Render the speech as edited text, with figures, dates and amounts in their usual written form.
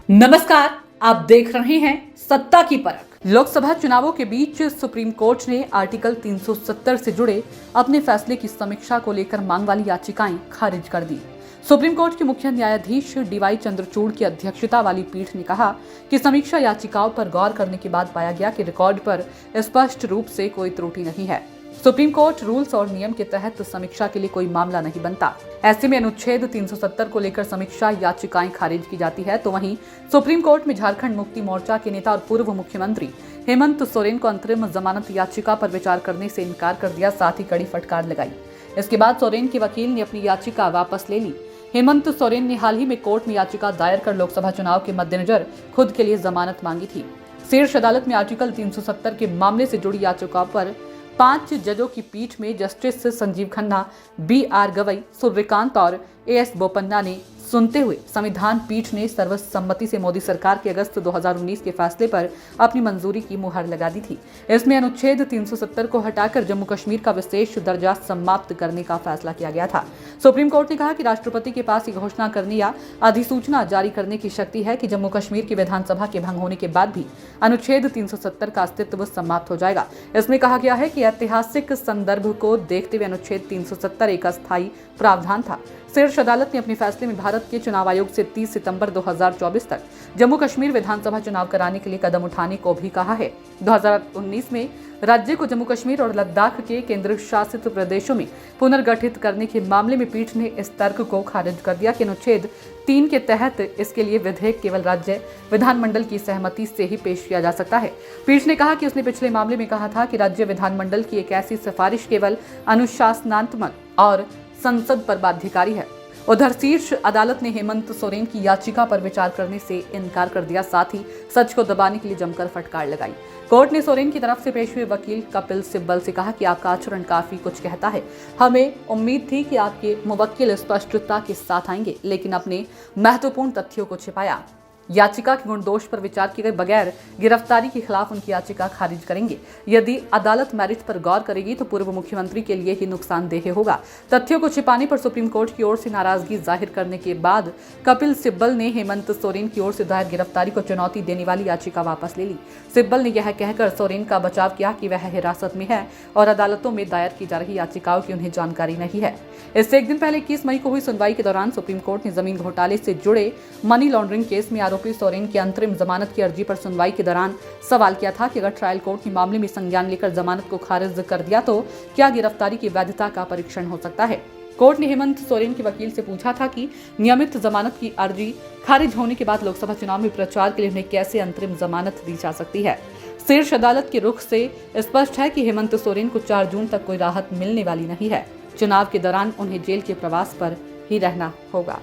नमस्कार, आप देख रहे हैं सत्ता की परख। लोकसभा चुनावों के बीच सुप्रीम कोर्ट ने आर्टिकल 370 से जुड़े अपने फैसले की समीक्षा को लेकर मांग वाली याचिकाएं खारिज कर दी। सुप्रीम कोर्ट के मुख्य न्यायाधीश डीवाई चंद्रचूड़ की अध्यक्षता वाली पीठ ने कहा कि समीक्षा याचिकाओं पर गौर करने के बाद पाया गया कि रिकॉर्ड पर स्पष्ट रूप से कोई त्रुटि नहीं है। सुप्रीम कोर्ट रूल्स और नियम के तहत समीक्षा के लिए कोई मामला नहीं बनता। ऐसे में अनुच्छेद 370 को लेकर समीक्षा याचिकाएं खारिज की जाती है, तो वहीं सुप्रीम कोर्ट में झारखंड मुक्ति मोर्चा के नेता और पूर्व मुख्यमंत्री हेमंत सोरेन को अंतरिम जमानत याचिका पर विचार करने से इनकार कर दिया, साथ ही कड़ी फटकार लगाई। इसके बाद सोरेन के वकील ने अपनी याचिका वापस ले ली। हेमंत सोरेन ने हाल ही में कोर्ट में याचिका दायर कर लोकसभा चुनाव के मद्देनजर खुद के लिए जमानत मांगी थी। शीर्ष अदालत में आर्टिकल 370 के मामले से जुड़ी याचिकाओं पर 5 जजों की पीठ में जस्टिस संजीव खन्ना, बी.आर. गवई, सूर्यकांत और ए.एस. बोपन्ना ने सुनते हुए संविधान पीठ ने सर्वसम्मति से मोदी सरकार के अगस्त 2019 के फैसले पर अपनी मंजूरी की मुहर लगा दी थी। इसमें अनुच्छेद 370 को हटाकर जम्मू कश्मीर का विशेष दर्जा समाप्त करने का फैसला किया गया था। सुप्रीम कोर्ट ने कहा कि राष्ट्रपति के पास ये घोषणा करने या अधिसूचना जारी करने की शक्ति है कि जम्मू कश्मीर की विधानसभा के भंग होने के बाद भी अनुच्छेद 370 का अस्तित्व समाप्त हो जाएगा। इसमें कहा गया है कि ऐतिहासिक संदर्भ को देखते हुए अनुच्छेद 370 एक अस्थायी प्रावधान था। शीर्ष अदालत ने अपने फैसले में भारत के चुनाव आयोग से 30 सितंबर 2024 तक जम्मू कश्मीर विधानसभा चुनाव कराने के लिए कदम उठाने को भी कहा है। 2019 में राज्य को जम्मू कश्मीर और लद्दाख के केंद्र शासित प्रदेशों में पुनर्गठित करने के मामले में पीठ ने इस तर्क को खारिज कर दिया कि अनुच्छेद 3 के तहत इसके लिए विधेयक केवल राज्य विधानमंडल की सहमति से ही पेश किया जा सकता है। पीठ ने कहा कि उसने पिछले मामले में कहा था कि राज्य विधानमंडल की एक ऐसी सिफारिश केवल अनुशासनात्मक और संसद पर बाध्यकारी है। उधर शीर्ष अदालत ने हेमंत सोरेन की याचिका पर विचार करने से इनकार कर दिया, साथ ही सच को दबाने के लिए जमकर फटकार लगाई। कोर्ट ने सोरेन की तरफ से पेश हुए वकील कपिल सिब्बल से कहा कि आपका आचरण काफी कुछ कहता है। हमें उम्मीद थी कि आपके मुवक्किल स्पष्टता के साथ आएंगे, लेकिन अपने महत्वपूर्ण तथ्यों को छिपाया। याचिका के गुण दोष पर विचार किए बगैर गिरफ्तारी के खिलाफ उनकी याचिका खारिज करेंगे। यदि अदालत मेरिट पर गौर करेगी तो पूर्व मुख्यमंत्री के लिए ही नुकसानदेह होगा। तथ्यों को छिपाने पर सुप्रीम कोर्ट की ओर से नाराजगी जाहिर करने के बाद कपिल सिब्बल ने हेमंत सोरेन की ओर से दायर गिरफ्तारी को चुनौती देने वाली याचिका वापस ले ली। सिब्बल ने यह कहकर सोरेन का बचाव किया कि वह हिरासत में है और अदालतों में दायर की जा रही याचिकाओं की उन्हें जानकारी नहीं है। इससे एक दिन पहले 21 मई को हुई सुनवाई के दौरान सुप्रीम कोर्ट ने जमीन घोटाले से जुड़े मनी लॉन्ड्रिंग केस में आरोपी सोरेन की अंतरिम जमानत की अर्जी पर सुनवाई के दौरान सवाल किया था कि अगर ट्रायल कोर्ट के मामले में संज्ञान लेकर जमानत को खारिज कर दिया तो क्या गिरफ्तारी की वैधता का परीक्षण हो सकता है। कोर्ट ने हेमंत सोरेन के वकील से पूछा था कि नियमित जमानत की अर्जी खारिज होने के बाद लोकसभा चुनाव में प्रचार के लिए उन्हें कैसे अंतरिम जमानत दी जा सकती है। शीर्ष अदालत के रुख से स्पष्ट है कि हेमंत सोरेन को 4 जून तक कोई राहत मिलने वाली नहीं है। चुनाव के दौरान उन्हें जेल के प्रवास पर ही रहना होगा।